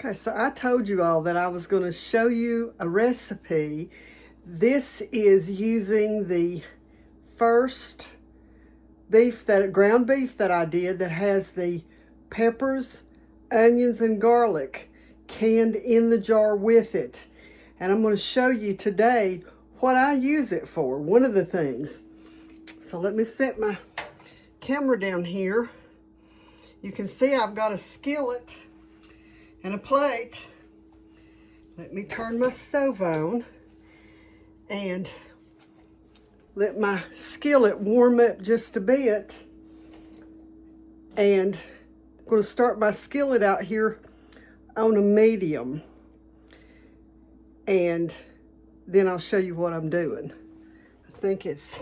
Okay, so I told you all that I was going to show you a recipe. This is using the first ground beef that I did that has the peppers, onions, and garlic canned in the jar with it. And I'm going to show you today what I use it for, one of the things. So let me set my camera down here. You can see I've got a skillet and a plate. Let me turn my stove on and let my skillet warm up just a bit. And I'm going to start my skillet out here on a medium. And then I'll show you what I'm doing. I think it's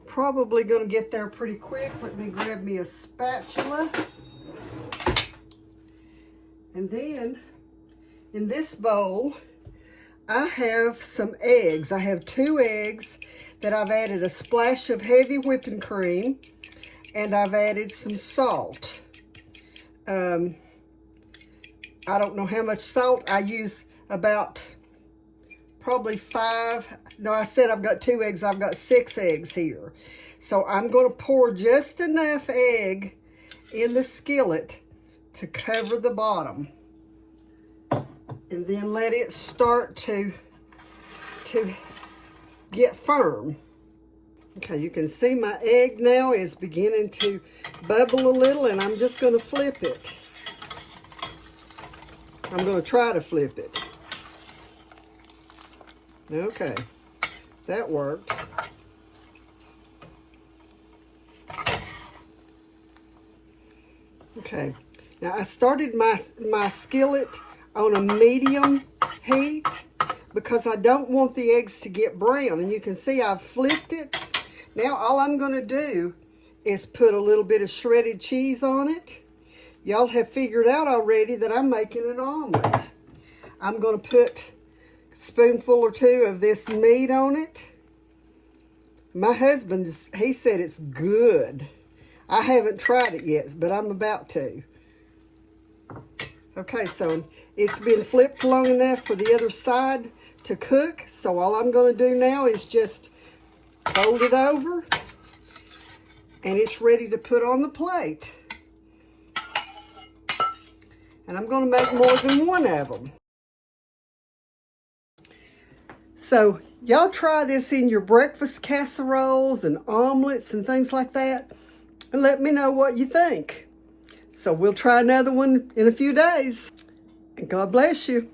probably going to get there pretty quick. Let me grab me a spatula. And then in this bowl, I have some eggs. I have 2 eggs that I've added a splash of heavy whipping cream, and I've added some salt. I don't know how much salt. I use about probably 5. No, I said I've got 2 eggs. I've got 6 eggs here. So I'm going to pour just enough egg in the skillet to cover the bottom, and then let it start to get firm. Okay, you can see my egg now is beginning to bubble a little, and I'm just going to flip it. I'm going to try to flip it. Okay, that worked. Okay. Now, I started my skillet on a medium heat because I don't want the eggs to get brown. And you can see I've flipped it. Now, all I'm going to do is put a little bit of shredded cheese on it. Y'all have figured out already that I'm making an omelet. I'm going to put a spoonful or 2 of this meat on it. My husband, he said it's good. I haven't tried it yet, but I'm about to. Okay, so it's been flipped long enough for the other side to cook. So all I'm going to do now is just fold it over, and it's ready to put on the plate. And I'm going to make more than one of them. So y'all try this in your breakfast casseroles and omelets and things like that, and let me know what you think. So we'll try another one in a few days. And God bless you.